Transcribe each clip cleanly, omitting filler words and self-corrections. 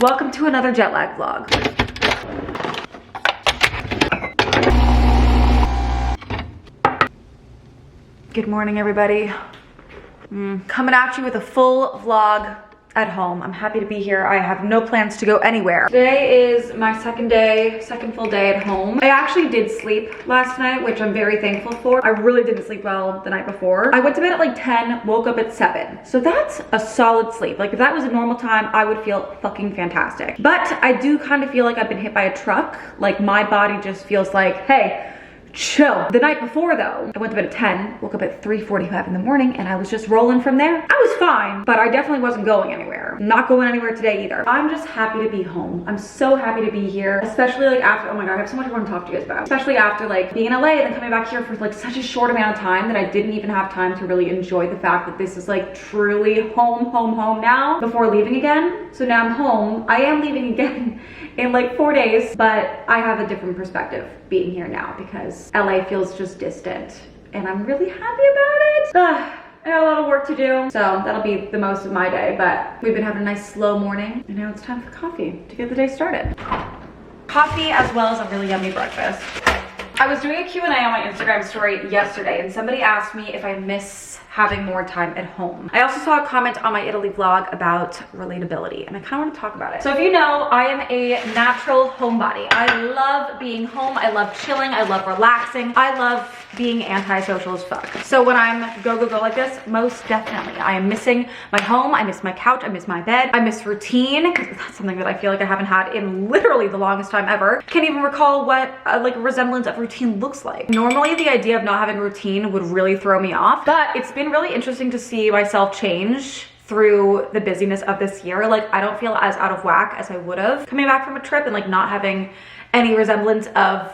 Welcome to another jet lag vlog. Good morning, everybody. Coming at you with a full vlog at home. I'm happy to be here. I have no plans to go anywhere. Today is my second full day at home. I actually did sleep last night, which I'm very thankful for. I really didn't sleep well the night before. I went to bed at like 10, woke up at 7. So that's a solid sleep. Like if that was a normal time, I would feel fucking fantastic. But I do kind of feel like I've been hit by a truck. Like my body just feels like, hey, chill. The night before though, I went to bed at 10, woke up at 3:45 in the morning, and I was just rolling from there. I was fine, but I definitely wasn't going anywhere. Not going anywhere today either. I'm just happy to be home. I'm so happy to be here, especially like after, oh my God, I have so much I want to talk to you guys about. Especially after like being in LA and then coming back here for like such a short amount of time that I didn't even have time to really enjoy the fact that this is like truly home now before leaving again. So now I'm home. I am leaving again in like 4 days, but I have a different perspective being here now because LA feels just distant and I'm really happy about it. I got a lot of work to do, so that'll be the most of my day, but we've been having a nice slow morning and now it's time for coffee to get the day started. Coffee as well as a really yummy breakfast. I was doing a Q&A on my Instagram story yesterday and somebody asked me if I miss having more time at home. I also saw a comment on my Italy vlog about relatability and I kind of want to talk about it. So if you know, I am a natural homebody. I love being home. I love chilling. I love relaxing. I love being antisocial as fuck. So when I'm go like this, most definitely I am missing my home. I miss my couch. I miss my bed. I miss routine. That's something that I feel like I haven't had in literally the longest time ever. Can't even recall what like a resemblance of routine looks like. Normally the idea of not having routine would really throw me off, but it's been really interesting to see myself change through the busyness of this year. Like I don't feel as out of whack as I would have coming back from a trip and like not having any resemblance of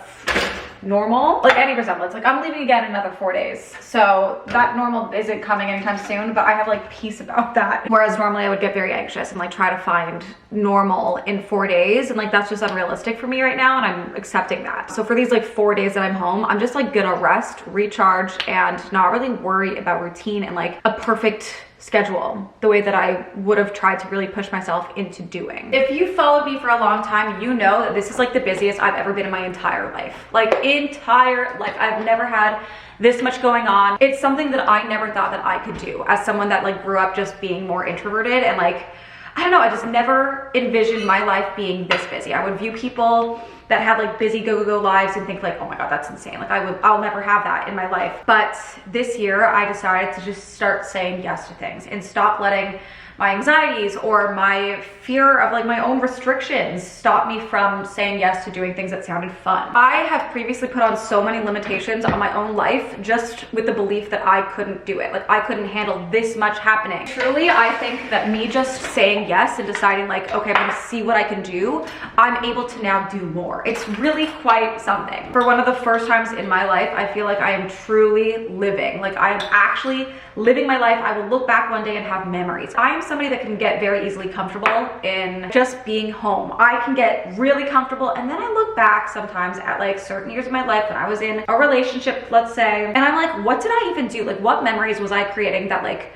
normal, like any resemblance. Like I'm leaving again in another 4 days, so that normal isn't coming anytime soon, but I have like peace about that, whereas normally I would get very anxious and like try to find normal in 4 days, and like that's just unrealistic for me right now, and I'm accepting that. So for these like 4 days that I'm home, I'm just like gonna rest, recharge, and not really worry about routine and like a perfect schedule the way that I would have tried to really push myself into doing. If you followed me for a long time, you know that this is like the busiest I've ever been in my entire life. Like entire life. I've never had this much going on. It's something that I never thought that I could do as someone that like grew up just being more introverted and like, I don't know, I just never envisioned my life being this busy. I would view people that had like busy go lives and think like, oh my God, that's insane. Like I'll never have that in my life. But this year I decided to just start saying yes to things and stop letting my anxieties or my fear of like my own restrictions stop me from saying yes to doing things that sounded fun. I have previously put on so many limitations on my own life just with the belief that I couldn't do it. Like I couldn't handle this much happening. Truly, I think that me just saying yes and deciding like, okay, I'm gonna see what I can do, I'm able to now do more. It's really quite something. For one of the first times in my life, I feel like I am truly living. Like I am actually living my life. I will look back one day and have memories. I am somebody that can get very easily comfortable in just being home. I can get really comfortable and then I look back sometimes at like certain years of my life when I was in a relationship, let's say, and I'm like, what did I even do? Like what memories was I creating that like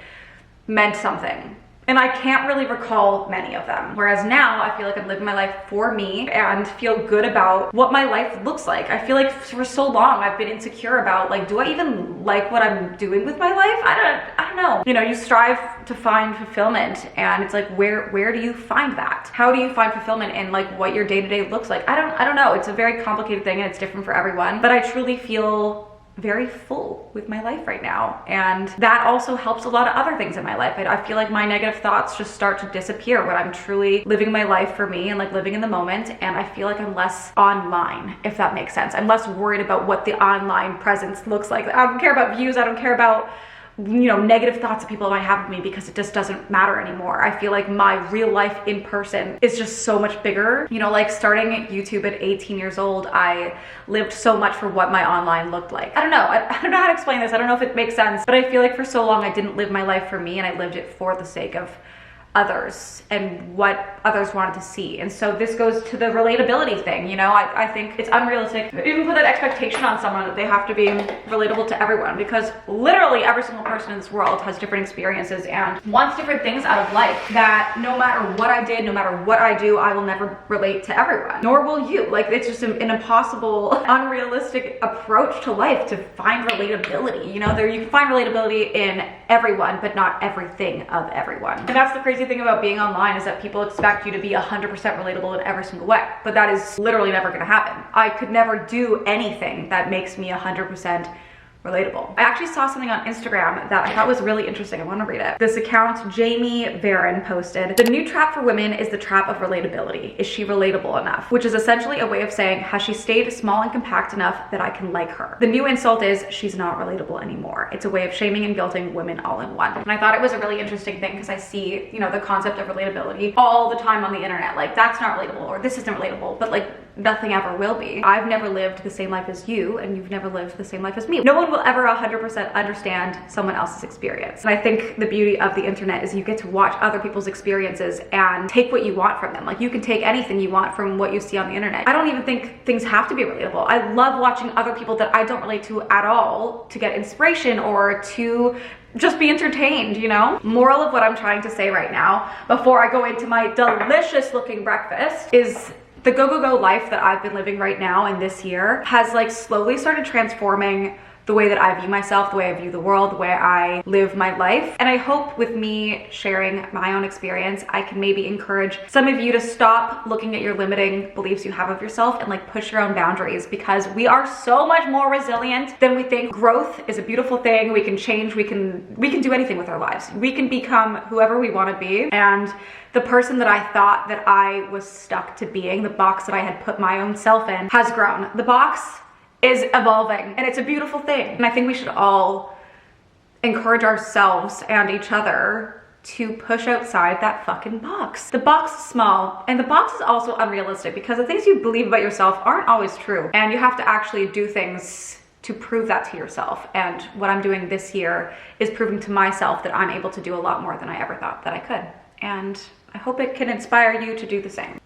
meant something? And I can't really recall many of them. Whereas now I feel like I'm living my life for me and feel good about what my life looks like. I feel like for so long I've been insecure about like, do I even like what I'm doing with my life? I don't know. You know, you strive to find fulfillment and it's like, where do you find that? How do you find fulfillment in like what your day-to-day looks like? I don't know. It's a very complicated thing and it's different for everyone, but I truly feel very full with my life right now, and that also helps a lot of other things in my life. I feel like my negative thoughts just start to disappear when I'm truly living my life for me and like living in the moment, and I feel like I'm less online, if that makes sense. I'm less worried about what the online presence looks like. I don't care about views. I don't care about, you know, negative thoughts that people might have of me because it just doesn't matter anymore. I feel like my real life in person is just so much bigger. You know, like starting at YouTube at 18 years old, I lived so much for what my online looked like. I don't know. I don't know how to explain this. I don't know if it makes sense, but I feel like for so long I didn't live my life for me and I lived it for the sake of others and what others wanted to see. And so this goes to the relatability thing. You know, I think it's unrealistic to even put that expectation on someone that they have to be relatable to everyone, because literally every single person in this world has different experiences and wants different things out of life, that no matter what I did, no matter what I do, I will never relate to everyone, nor will you. Like, it's just an impossible, unrealistic approach to life to find relatability. You know, you can find relatability in everyone, but not everything of everyone. And that's the crazy thing about being online, is that people expect you to be 100% relatable in every single way, but that is literally never going to happen. I could never do anything that makes me 100% relatable. I actually saw something on Instagram that I thought was really interesting. I want to read it. This account, Jamie Varon, posted, "The new trap for women is the trap of relatability. Is she relatable enough?" Which is essentially a way of saying, has she stayed small and compact enough that I can like her? The new insult is, she's not relatable anymore. It's a way of shaming and guilting women all in one. And I thought it was a really interesting thing, because I see, you know, the concept of relatability all the time on the internet. Like, that's not relatable, or this isn't relatable, but like, nothing ever will be. I've never lived the same life as you, and you've never lived the same life as me. No one will ever 100% understand someone else's experience. And I think the beauty of the internet is you get to watch other people's experiences and take what you want from them. Like, you can take anything you want from what you see on the internet. I don't even think things have to be relatable. I love watching other people that I don't relate to at all to get inspiration or to just be entertained, you know? Moral of what I'm trying to say right now, before I go into my delicious looking breakfast, is the go life that I've been living right now and this year has like slowly started transforming the way that I view myself, the way I view the world, the way I live my life. And I hope with me sharing my own experience, I can maybe encourage some of you to stop looking at your limiting beliefs you have of yourself and like push your own boundaries, because we are so much more resilient than we think. Growth is a beautiful thing. We can change, we can do anything with our lives. We can become whoever we want to be. And the person that I thought that I was stuck to being, the box that I had put my own self in, has grown. The box is evolving, and it's a beautiful thing. And I think we should all encourage ourselves and each other to push outside that fucking box. The box is small, and the box is also unrealistic, because the things you believe about yourself aren't always true, and you have to actually do things to prove that to yourself. And what I'm doing this year is proving to myself that I'm able to do a lot more than I ever thought that I could. And I hope it can inspire you to do the same.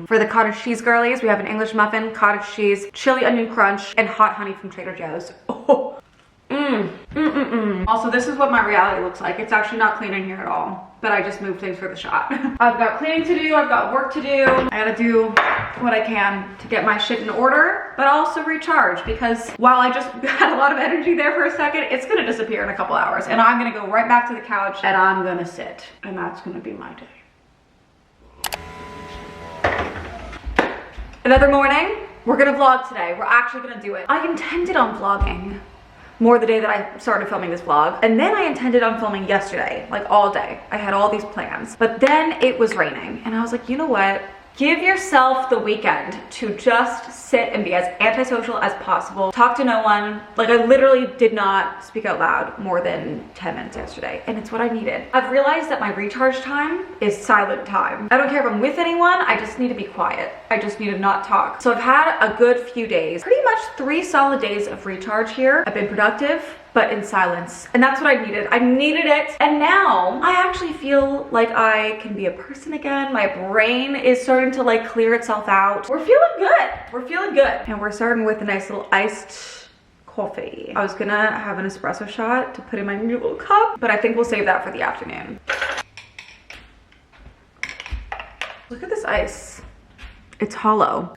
For the cottage cheese girlies, we have an English muffin, cottage cheese, chili onion crunch, and hot honey from Trader Joe's. Oh. Also, this is what my reality looks like. It's actually not clean in here at all, but I just moved things for the shot. I've got cleaning to do, I've got work to do. I gotta do what I can to get my shit in order, but also recharge, because while I just had a lot of energy there for a second, it's gonna disappear in a couple hours, and I'm gonna go right back to the couch and I'm gonna sit, and that's gonna be my day. Another morning, we're gonna vlog today. We're actually gonna do it. I intended on vlogging more the day that I started filming this vlog, and then I intended on filming yesterday, like all day. I had all these plans, but then it was raining, and I was like, you know what? Give yourself the weekend to just sit and be as antisocial as possible. Talk to no one. Like, I literally did not speak out loud more than 10 minutes yesterday, and it's what I needed. I've realized that my recharge time is silent time. I don't care if I'm with anyone, I just need to be quiet. I just need to not talk. So I've had a good few days, pretty much 3 solid days of recharge here. I've been productive, but in silence. And that's what I needed. I needed it. And now I actually feel like I can be a person again. My brain is starting to like clear itself out. We're feeling good. We're feeling good. And we're starting with a nice little iced coffee. I was gonna have an espresso shot to put in my new little cup, but I think we'll save that for the afternoon. Look at this ice. It's hollow.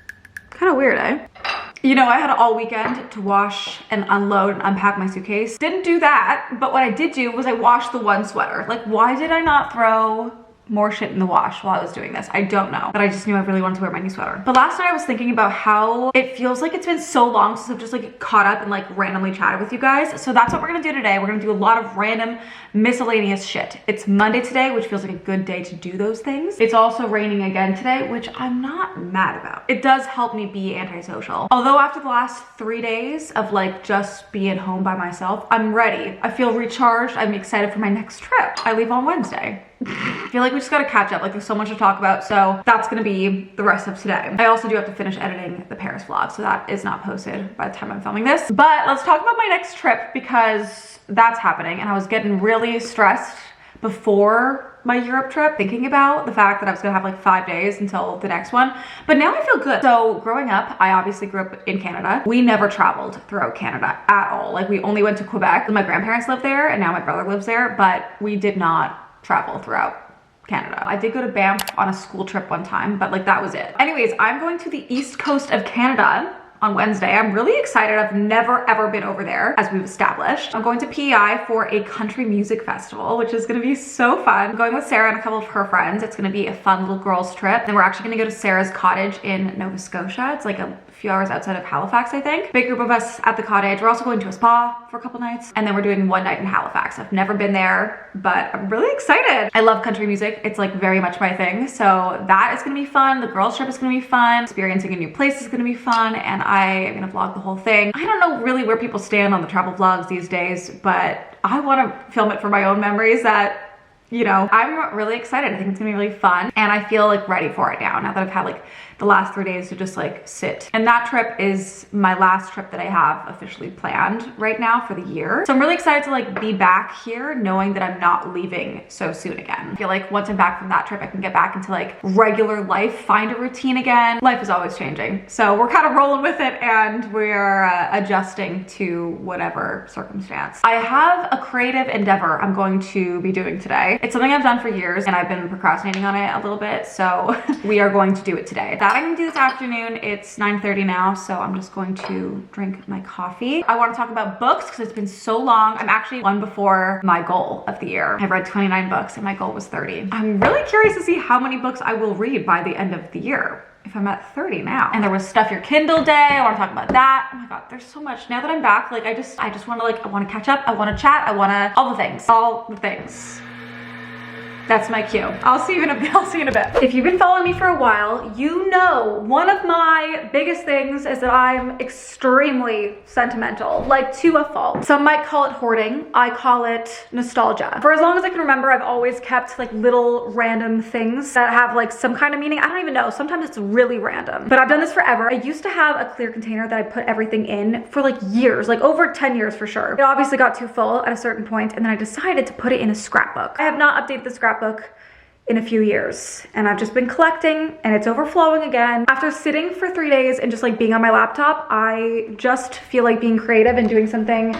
Kind of weird, eh? You know, I had all weekend to wash and unload and unpack my suitcase. Didn't do that, but what I did do was I washed the one sweater. Like, why did I not throw more shit in the wash while I was doing this? I don't know, but I just knew I really wanted to wear my new sweater. But last night I was thinking about how it feels like it's been so long since I've just like caught up and like randomly chatted with you guys. So that's what we're gonna do today. We're gonna do a lot of random miscellaneous shit. It's Monday today, which feels like a good day to do those things. It's also raining again today, which I'm not mad about. It does help me be antisocial. Although after the last 3 days of like just being home by myself, I'm ready. I feel recharged. I'm excited for my next trip. I leave on Wednesday. I feel like we just gotta catch up. Like, there's so much to talk about, so that's gonna be the rest of today. I also do have to finish editing the Paris vlog, so that is not posted by the time I'm filming this. But let's talk about my next trip, because that's happening, and I was getting really stressed before my Europe trip, thinking about the fact that I was gonna have like 5 days until the next one. But now I feel good. So growing up, I obviously grew up in Canada. We never traveled throughout Canada at all. Like we only went to Quebec. My grandparents lived there and now my brother lives there, but we did not travel throughout Canada. I did go to Banff on a school trip one time, but like that was it. Anyways, I'm going to the east coast of Canada on Wednesday. I'm really excited. I've never ever been over there, as we've established. I'm going to PEI for a country music festival, which is gonna be so fun. I'm going with Sarah and a couple of her friends. It's gonna be a fun little girls trip. Then we're actually gonna go to Sarah's cottage in Nova Scotia. It's like a few hours outside of Halifax, I think. Big group of us at the cottage. We're also going to a spa for a couple nights. And then we're doing one night in Halifax. I've never been there, but I'm really excited. I love country music. It's like very much my thing. So that is gonna be fun. The girls trip is gonna be fun. Experiencing a new place is gonna be fun. And I am gonna vlog the whole thing. I don't know really where people stand on the travel vlogs these days, but I wanna film it for my own memories that, you know, I'm really excited. I think it's gonna be really fun. And I feel like ready for it now that I've had like the last 3 days to just like sit. And that trip is my last trip that I have officially planned right now for the year. So I'm really excited to like be back here knowing that I'm not leaving so soon again. I feel like once I'm back from that trip, I can get back into like regular life, find a routine again. Life is always changing. So we're kind of rolling with it and we're adjusting to whatever circumstance. I have a creative endeavor I'm going to be doing today. It's something I've done for years and I've been procrastinating on it a little bit. So we are going to do it today. That I'm gonna do this afternoon. It's 9:30 now, so I'm just going to drink my coffee. I want to talk about books because it's been so long. I'm actually one before my goal of the year. I've read 29 books and my goal was 30. I'm really curious to see how many books I will read by the end of the year, if I'm at 30 now. And there was Stuff Your Kindle Day. I want to talk about that. Oh my God, there's so much. Now that I'm back, like I just want to like, I want to catch up. I want to chat. I want to, all the things. That's my cue. I'll see you in a bit. If you've been following me for a while, you know one of my biggest things is that I'm extremely sentimental, like to a fault. Some might call it hoarding. I call it nostalgia. For as long as I can remember, I've always kept like little random things that have like some kind of meaning. I don't even know. Sometimes it's really random, but I've done this forever. I used to have a clear container that I put everything in for like years, like over 10 years for sure. It obviously got too full at a certain point, and then I decided to put it in a scrapbook. I have not updated the scrapbook in a few years and I've just been collecting and it's overflowing again. After sitting for 3 days and just like being on my laptop, I just feel like being creative and doing something,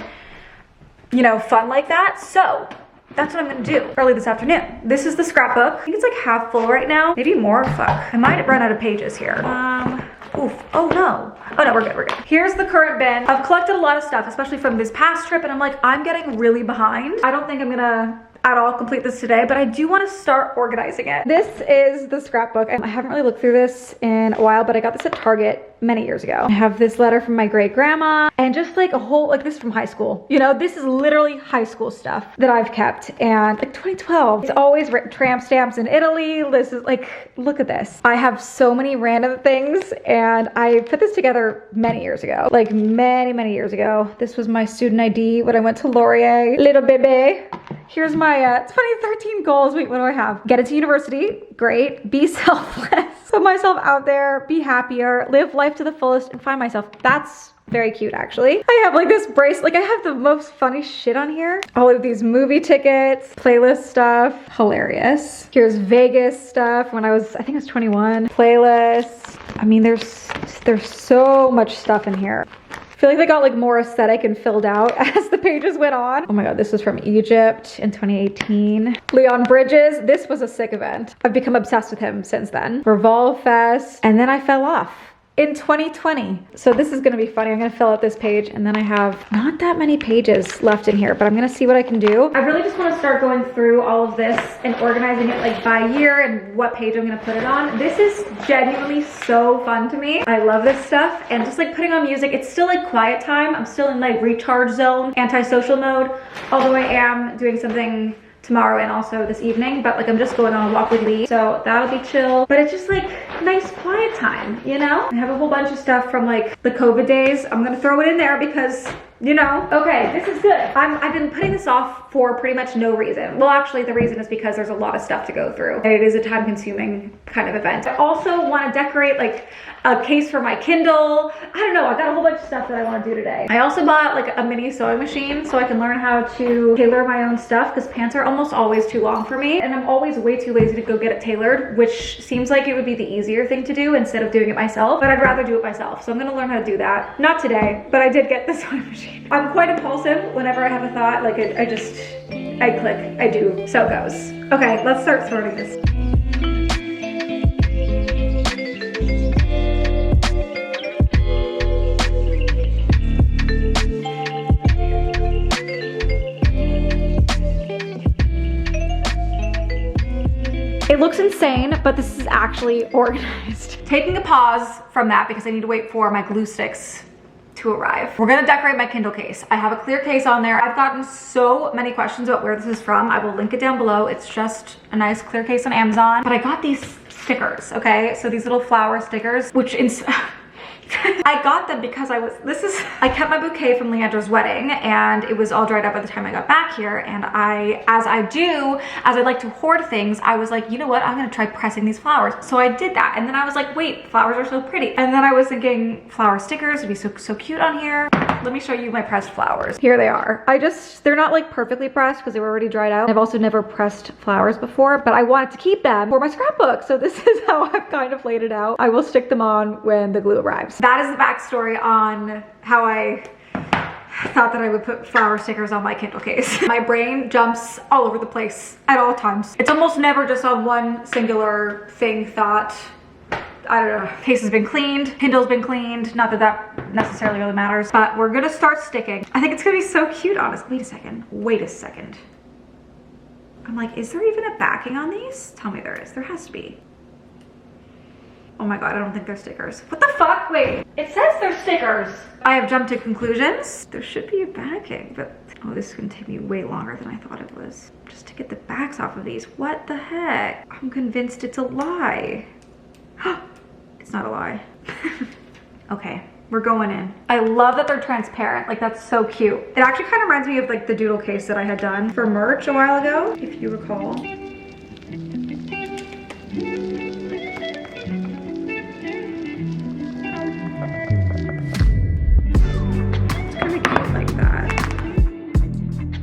you know, fun like that. So that's what I'm gonna do early this afternoon. This is the scrapbook. I think it's like half full right now, maybe more. Fuck, I might run out of pages here. Oof. Oh no, we're good. Here's the current bin. I've collected a lot of stuff, especially from this past trip, and I'm like, I'm getting really behind. I don't think I'm gonna at all complete this today, but I do want to start organizing it. This is the scrapbook. I haven't really looked through this in a while, but I got this at Target many years ago. I have this letter from my great grandma and just like a whole, like this from high school. You know, this is literally high school stuff that I've kept. And like 2012, it's always written tramp stamps in Italy. This is like, look at this. I have so many random things and I put this together many years ago, like many years ago. This was my student ID when I went to Laurier. Little baby. Here's my 2013 goals. Wait, what do I have? Get into university. Great. Be selfless. Put myself out there. Be happier. Live life to the fullest and find myself. That's very cute, actually. I have like this bracelet. Like I have the most funny shit on here. All of these movie tickets, playlist stuff. Hilarious. Here's Vegas stuff when I think I was 21. Playlists. I mean, there's so much stuff in here. I feel like they got like more aesthetic and filled out as the pages went on. Oh my God, this was from Egypt in 2018. Leon Bridges, this was a sick event. I've become obsessed with him since then. Revolve Fest, and then I fell off in 2020. So this is gonna be funny. I'm gonna fill out this page and then I have not that many pages left in here, but I'm gonna see what I can do. I really just wanna start going through all of this and organizing it like by year and what page I'm gonna put it on. This is genuinely so fun to me. I love this stuff and just like putting on music. It's still like quiet time. I'm still in like recharge zone, antisocial mode, although I am doing something tomorrow and also this evening, but like I'm just going on a walk with Lee, so that'll be chill. But it's just like nice quiet time, you know? I have a whole bunch of stuff from like the COVID days. I'm gonna throw it in there because you know? Okay, this is good. I've been putting this off for pretty much no reason. Well, actually the reason is because there's a lot of stuff to go through and it is a time consuming kind of event. I also want to decorate like a case for my Kindle. I don't know, I got a whole bunch of stuff that I want to do today. I also bought like a mini sewing machine so I can learn how to tailor my own stuff because pants are almost always too long for me and I'm always way too lazy to go get it tailored, which seems like it would be the easier thing to do instead of doing it myself, but I'd rather do it myself. So I'm gonna learn how to do that. Not today, but I did get the sewing machine. I'm quite impulsive whenever I have a thought, like I click, I do, so it goes. Okay, let's start sorting this. It looks insane, but this is actually organized. Taking a pause from that because I need to wait for my glue sticks to arrive. We're gonna decorate my Kindle case. I have a clear case on there. I've gotten so many questions about where this is from. I will link it down below. It's just a nice clear case on Amazon. But I got these stickers, okay? So these little flower stickers, which I got them because I kept my bouquet from Leandra's wedding and it was all dried up by the time I got back here, and as I like to hoard things, I was like, you know what, I'm gonna try pressing these flowers. So I did that, and then I was like, wait, flowers are so pretty. And then I was thinking flower stickers would be so cute on here. Let me show you my pressed flowers. Here they are. They're not like perfectly pressed because they were already dried out. I've also never pressed flowers before, but I wanted to keep them for my scrapbook. So this is how I've kind of laid it out. I will stick them on when the glue arrives. That is the backstory on how I thought that I would put flower stickers on my Kindle case. My brain jumps all over the place at all times. It's almost never just on one singular thought. I don't know, case has been cleaned, Kindle's been cleaned, not that that necessarily really matters, but we're gonna start sticking. I think it's gonna be so cute, honestly. Wait a second. I'm like, is there even a backing on these? Tell me there is, there has to be. Oh my God, I don't think they're stickers. What the fuck, wait, it says they're stickers. I have jumped to conclusions. There should be a backing, but oh, this is gonna take me way longer than I thought it was. Just to get the backs off of these, what the heck? I'm convinced it's a lie. It's not a lie. Okay, we're going in. I love that they're transparent. Like, that's so cute. It actually kind of reminds me of like the doodle case that I had done for merch a while ago, if you recall. It's kind of cute like that.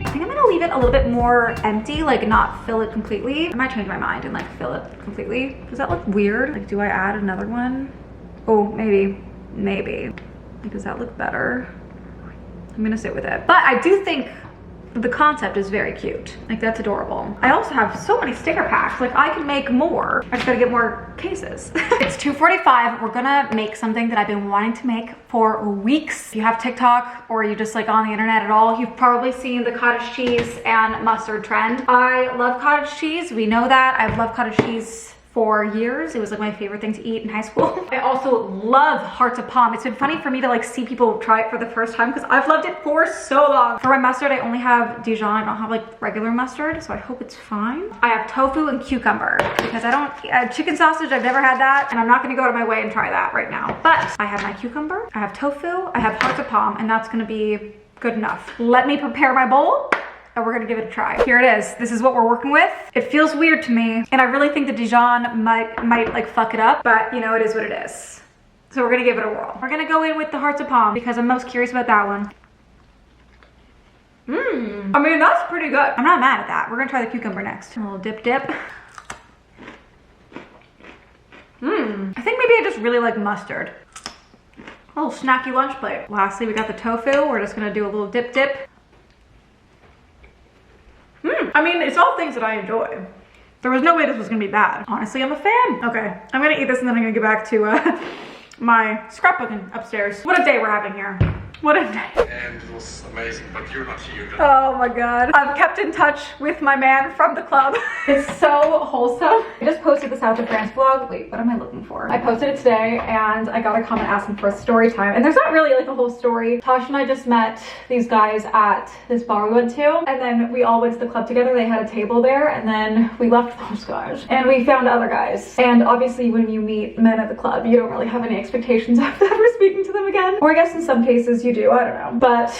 I think I'm gonna leave it a little bit more empty, like not fill it completely. I might change my mind and like fill it completely. Does that look weird? Like, do I add another one? Oh, maybe. Like, does that look better? I'm gonna sit with it. But I do think the concept is very cute. Like, that's adorable. I also have so many sticker packs. Like, I can make more. I just gotta get more cases. It's 2:45. We're gonna make something that I've been wanting to make for weeks. If you have TikTok or you just like on the internet at all, you've probably seen the cottage cheese and mustard trend. I love cottage cheese. We know that. I've loved cottage cheese for years. It was like my favorite thing to eat in high school. I also love hearts of palm. It's been funny for me to like see people try it for the first time because I've loved it for so long. For my mustard, I only have Dijon. I don't have like regular mustard, so I hope it's fine. I have tofu and cucumber because I don't, chicken sausage, I've never had that, and I'm not gonna go out of my way and try that right now. But I have my cucumber, I have tofu, I have hearts of palm, and that's gonna be good enough. Let me prepare my bowl. And we're gonna give it a try. Here it is. This is what we're working with. It feels weird to me, and I really think the Dijon might like fuck it up, but you know, it is what it is. So we're gonna give it a whirl. We're gonna go in with the hearts of palm because I'm most curious about that one. I mean, that's pretty good. I'm not mad at that. We're gonna try the cucumber next. A little dip. I think maybe I just really like mustard. A little snacky lunch plate. Lastly, we got the tofu. We're just gonna do a little dip. I mean, it's all things that I enjoy. There was no way this was gonna be bad. Honestly, I'm a fan. Okay, I'm gonna eat this and then I'm gonna get back to my scrapbooking upstairs. What a day we're having here. What a day. And it was amazing, but you're not here. Oh my God. I've kept in touch with my man from the club. It's so wholesome. I just posted the South of France vlog. Wait, what am I looking for? I posted it today and I got a comment asking for a story time. And there's not really like a whole story. Tosh and I just met these guys at this bar we went to. And then we all went to the club together. They had a table there. And then we left those guys. And we found other guys. And obviously when you meet men at the club, you don't really have any expectations of ever speaking to them again. Or I guess in some cases you do, I don't know. But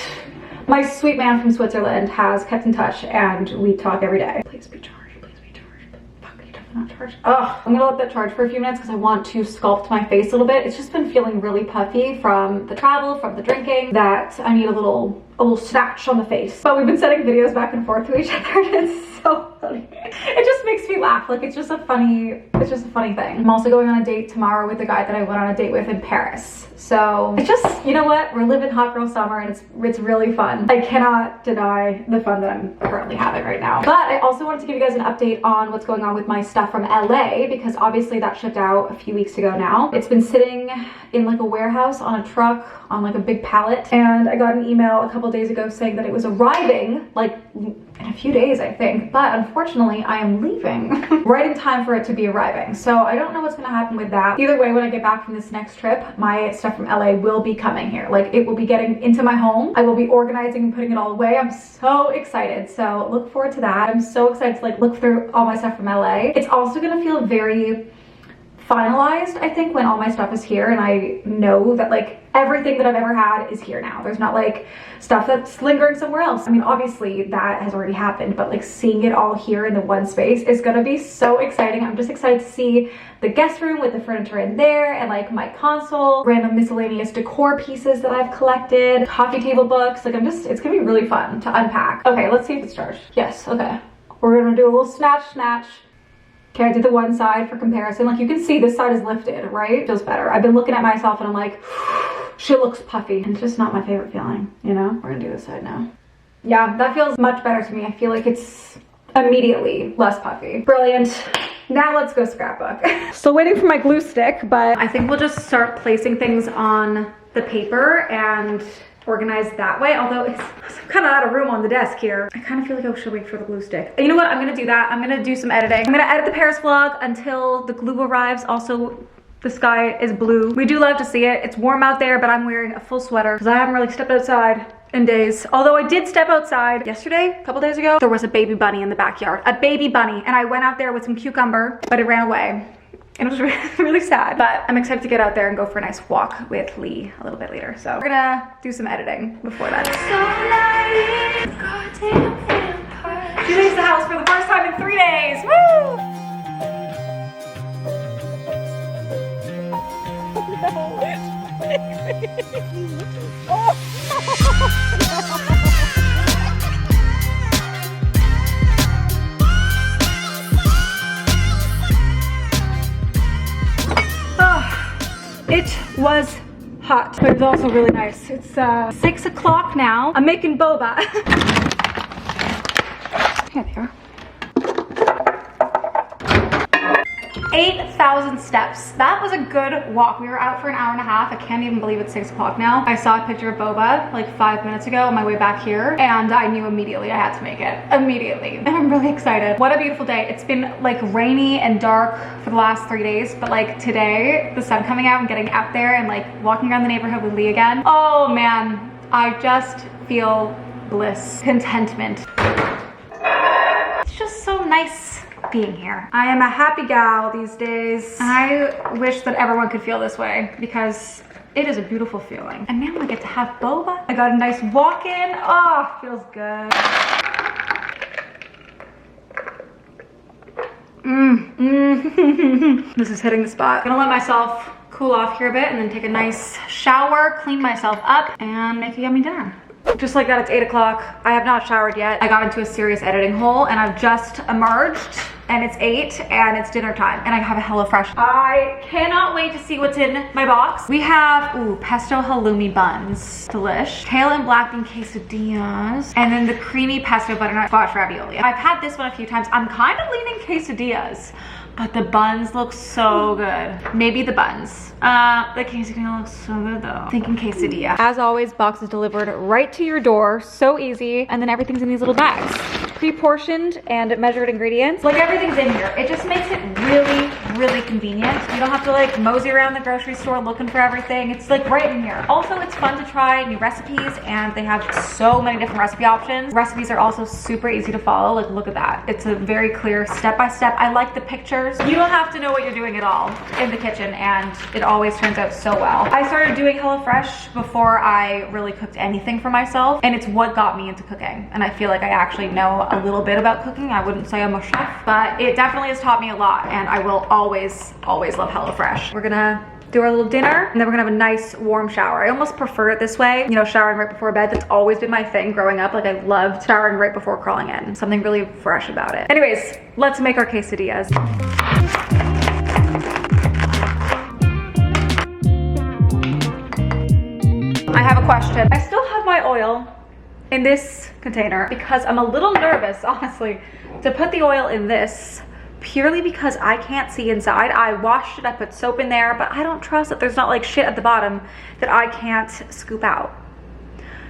My sweet man from Switzerland has kept in touch and we talk every day. Please be charged, please be charged. Fuck, you definitely not charged. Oh, I'm gonna let that charge for a few minutes because I want to sculpt my face a little bit. It's just been feeling really puffy from the travel, from the drinking, that I need a little snatch on the face. But we've been sending videos back and forth to each other and it's so funny. It just makes me laugh. Like it's just a funny thing. I'm also going on a date tomorrow with the guy that I went on a date with in Paris. So it's just, you know what? We're living hot girl summer and it's really fun. I cannot deny the fun that I'm currently having right now. But I also wanted to give you guys an update on what's going on with my stuff from LA because obviously that shipped out a few weeks ago now. It's been sitting in like a warehouse on a truck on like a big pallet, and I got an email a couple days ago saying that it was arriving like in a few days, I think, but unfortunately I am leaving right in time for it to be arriving. So I don't know what's gonna happen with that. Either way, when I get back from this next trip, my stuff from LA will be coming here. Like it will be getting into my home. I will be organizing and putting it all away. I'm so excited. So look forward to that. I'm so excited to like look through all my stuff from LA. It's also gonna feel very finalized, I think, when all my stuff is here and I know that like everything that I've ever had is here now. There's not like stuff that's lingering somewhere else. I mean, obviously that has already happened, but like seeing it all here in the one space is gonna be so exciting. I'm just excited to see the guest room with the furniture in there and like my console, random miscellaneous decor pieces that I've collected, coffee table books. Like it's gonna be really fun to unpack. Okay, let's see if it's charged. Yes, okay. We're gonna do a little snatch. Okay, I did the one side for comparison. Like you can see this side is lifted, right? Feels better. I've been looking at myself and I'm like, she looks puffy. And it's just not my favorite feeling, you know? We're gonna do this side now. Yeah, that feels much better to me. I feel like it's immediately less puffy. Brilliant. Now let's go scrapbook. Still waiting for my glue stick, but I think we'll just start placing things on the paper and organized that way, although I'm kind of out of room on the desk here. I kind of feel like I should wait for the glue stick. You know what? I'm gonna do that. I'm gonna do some editing. I'm gonna edit the Paris vlog until the glue arrives. Also, the sky is blue. We do love to see it. It's warm out there, but I'm wearing a full sweater because I haven't really stepped outside in days. Although I did step outside yesterday, a couple days ago. There was a baby bunny in the backyard, a baby bunny, and I went out there with some cucumber, but it ran away. And it was really sad, but I'm excited to get out there and go for a nice walk with Lee a little bit later. So we're gonna do some editing before that. She leaves the house for the first time in 3 days. Woo! It was hot, but it was also really nice. It's 6 o'clock now. I'm making boba. Here they are. 8,000 steps. That was a good walk. We were out for an hour and a half. I can't even believe it's 6 o'clock now. I saw a picture of boba like 5 minutes ago on my way back here, and I knew immediately I had to make it. Immediately. And I'm really excited. What a beautiful day. It's been like rainy and dark for the last 3 days, but like today, the sun coming out and getting out there and like walking around the neighborhood with Lee again. Oh man, I just feel bliss, contentment. It's just so nice being here. I am a happy gal these days. I wish that everyone could feel this way because it is a beautiful feeling. And now I get to have boba. I got a nice walk in. Oh, feels good. This is hitting the spot. I'm gonna let myself cool off here a bit and then take a nice shower, clean myself up, and make a yummy dinner. Just like that, it's 8 o'clock. I have not showered yet. I got into a serious editing hole and I've just emerged and it's 8 and it's dinner time and I have a HelloFresh. I cannot wait to see what's in my box. We have, ooh, pesto halloumi buns. Delish. Kale and black bean quesadillas. And then the creamy pesto butternut squash ravioli. I've had this one a few times. I'm kind of leaning quesadillas, but the buns look so good. Maybe the buns. The quesadilla looks so good though. Thinking quesadilla. As always, box is delivered right to your door. So easy. And then everything's in these little bags. Pre-portioned and measured ingredients. Like everything's in here. It just makes it really, really convenient. You don't have to like mosey around the grocery store looking for everything. It's like right in here. Also, it's fun to try new recipes, and they have so many different recipe options. Recipes are also super easy to follow. Like, look at that. It's a very clear step-by-step. I like the pictures. You don't have to know what you're doing at all in the kitchen, and it always turns out so well. I started doing HelloFresh before I really cooked anything for myself, and it's what got me into cooking. And I feel like I actually know a little bit about cooking. I wouldn't say I'm a chef, but it definitely has taught me a lot, and I will always love HelloFresh. We're gonna do our little dinner, and then we're gonna have a nice warm shower. I almost prefer it this way, you know, showering right before bed. That's always been my thing growing up. Like, I loved showering right before crawling in. Something really fresh about it. Anyways, let's make our quesadillas. I have a question. I still have my oil in this container because I'm a little nervous, honestly, to put the oil in this, purely because I can't see inside. I washed it, I put soap in there, but I don't trust that there's not like shit at the bottom that I can't scoop out.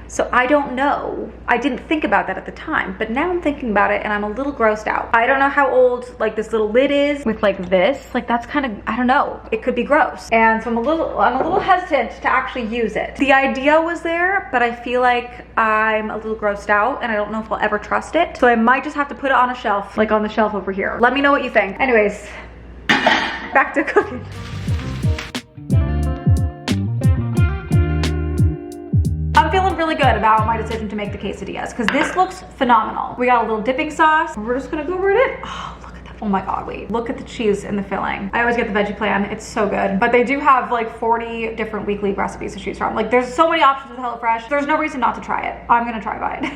So I don't know. I didn't think about that at the time, but now I'm thinking about it and I'm a little grossed out. I don't know how old like this little lid is with like this. Like, that's kind of, I don't know. It could be gross. And so I'm a little hesitant to actually use it. The idea was there, but I feel like I'm a little grossed out and I don't know if I'll ever trust it. So I might just have to put it on a shelf, like on the shelf over here. Let me know what you think. Anyways, back to cooking. I'm feeling really good about my decision to make the quesadillas because this looks phenomenal. We got a little dipping sauce. We're just gonna go right in. Oh, look at that. Oh my God, wait. Look at the cheese in the filling. I always get the veggie plan. It's so good. But they do have like 40 different weekly recipes to choose from. Like, there's so many options with HelloFresh. There's no reason not to try it. I'm gonna try it.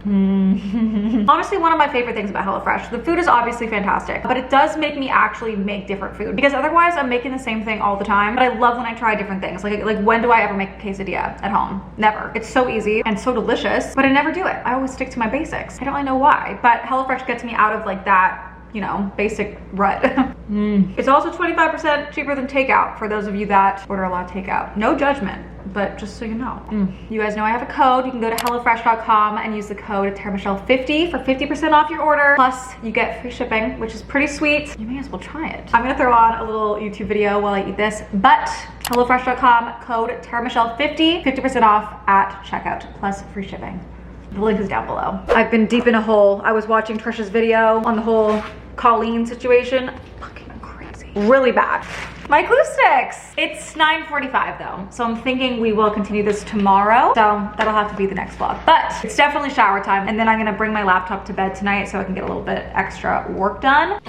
Honestly, one of my favorite things about HelloFresh, the food is obviously fantastic, but it does make me actually make different food, because otherwise I'm making the same thing all the time. But I love when I try different things. Like when do I ever make a quesadilla at home? Never. It's so easy and so delicious, but I never do it. I always stick to my basics. I don't really know why, but HelloFresh gets me out of like that, you know, basic rut. It's also 25% cheaper than takeout for those of you that order a lot of takeout. No judgment, but just so you know. You guys know I have a code. You can go to HelloFresh.com and use the code TaraMichelle50 for 50% off your order. Plus, you get free shipping, which is pretty sweet. You may as well try it. I'm gonna throw on a little YouTube video while I eat this, but HelloFresh.com, code TaraMichelle50, 50% off at checkout, plus free shipping. The link is down below. I've been deep in a hole. I was watching Trisha's video on the whole Colleen situation. Fucking crazy. Really bad. My glue sticks. It's 9:45 though, so I'm thinking we will continue this tomorrow. So that'll have to be the next vlog. But it's definitely shower time, and then I'm gonna bring my laptop to bed tonight so I can get a little bit extra work done.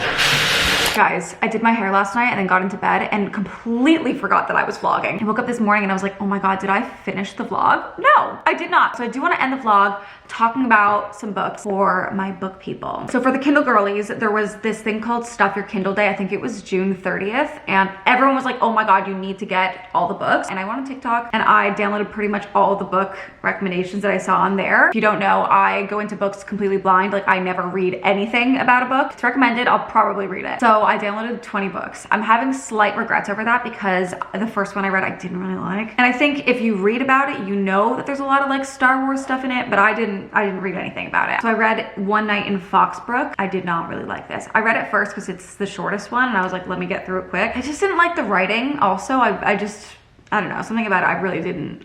Guys, I did my hair last night and then got into bed and completely forgot that I was vlogging. I woke up this morning and I was like, oh my God, did I finish the vlog? No, I did not. So I do want to end the vlog talking about some books for my book people. So for the Kindle girlies, there was this thing called Stuff Your Kindle Day. I think it was June 30th. And everyone was like, oh my God, you need to get all the books. And I went on TikTok and I downloaded pretty much all the book recommendations that I saw on there. If you don't know, I go into books completely blind. Like, I never read anything about a book. It's recommended, I'll probably read it. So I downloaded 20 books. I'm having slight regrets over that because the first one I read I didn't really like. And I think if you read about it, you know that there's a lot of like Star Wars stuff in it, but I didn't read anything about it. So I read One Night in Foxbrook. I did not really like this. I read it first because it's the shortest one and I was like, let me get through it quick. I just didn't like the writing. Also, I don't know, something about it,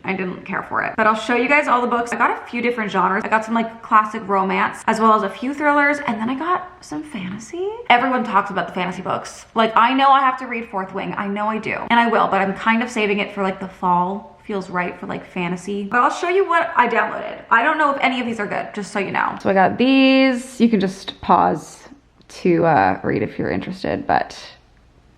I didn't care for it. But I'll show you guys all the books. I got a few different genres. I got some like classic romance, as well as a few thrillers, and then I got some fantasy. Everyone talks about the fantasy books. Like, I know I have to read Fourth Wing. I know I do, and I will, but I'm kind of saving it for like the fall. Feels right for like fantasy. But I'll show you what I downloaded. I don't know if any of these are good, just so you know. So I got these. You can just pause to read if you're interested, but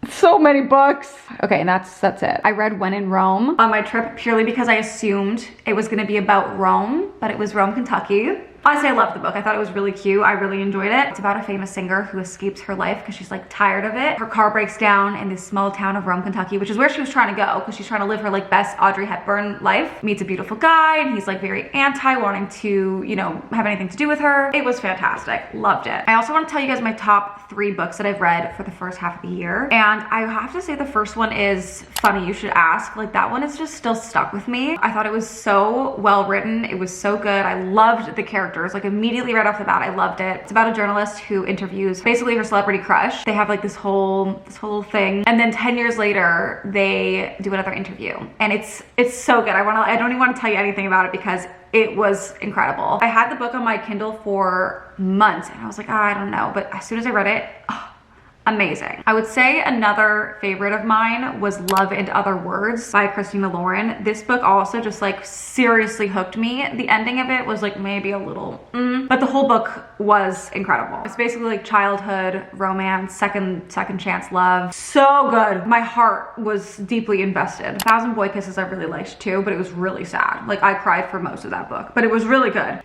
so many books. Okay, and that's it. I read When in Rome on my trip purely because I assumed it was gonna be about Rome, but it was Rome, Kentucky. Honestly, I loved the book. I thought it was really cute. I really enjoyed it. It's about a famous singer who escapes her life because she's like tired of it. Her car breaks down in this small town of Rome, Kentucky, which is where she was trying to go because she's trying to live her like best Audrey Hepburn life. Meets a beautiful guy and he's like very anti wanting to, you know, have anything to do with her. It was fantastic. Loved it. I also want to tell you guys my top 3 books that I've read for the first half of the year. And I have to say the first one is Funny You Should Ask. Like, that one is just still stuck with me. I thought it was so well written. It was so good. I loved the character characters. Like immediately right off the bat, I loved it. It's about a journalist who interviews basically her celebrity crush. They have like this whole thing, and then 10 years later they do another interview, and it's so good. I don't even want to tell you anything about it because it was incredible. I had the book on my Kindle for months and I was like, oh, I don't know, but as soon as I read it, oh, amazing. I would say another favorite of mine was Love and Other Words by Christina Lauren. This book also just like seriously hooked me. The ending of it was like maybe a little but the whole book was incredible. It's basically like childhood romance, second chance love. So good. My heart was deeply invested. Thousand Boy Kisses I really liked too, but it was really sad. Like I cried for most of that book, but it was really good.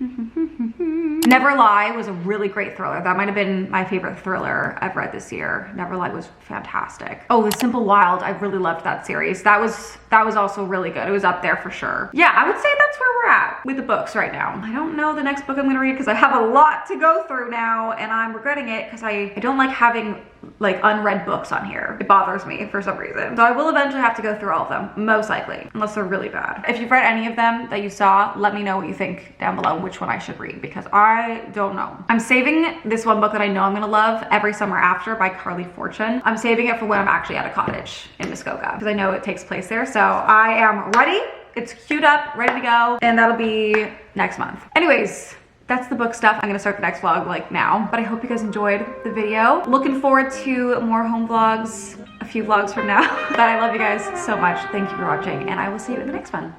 Never Lie was a really great thriller. That might have been my favorite thriller I've read this year. Never Lie was fantastic. Oh, The Simple Wild, I really loved that series. That was also really good. It was up there for sure. Yeah, I would say that's where we're at with the books right now. I don't know the next book I'm gonna read because I have a lot to go through now and I'm regretting it because I don't like having like unread books on here. It bothers me for some reason. So I will eventually have to go through all of them, most likely, unless they're really bad. If you've read any of them that you saw, let me know what you think down below, which one I should read, because I don't know. I'm saving this one book that I know I'm gonna love, Every Summer After by Carly Fortune. I'm saving it for when I'm actually at a cottage in Muskoka because I know it takes place there. So I am ready. It's queued up, ready to go, and that'll be next month. Anyways, that's the book stuff. I'm gonna start the next vlog like now, but I hope you guys enjoyed the video. Looking forward to more home vlogs a few vlogs from now. But I love you guys so much. Thank you for watching, and I will see you in the next one.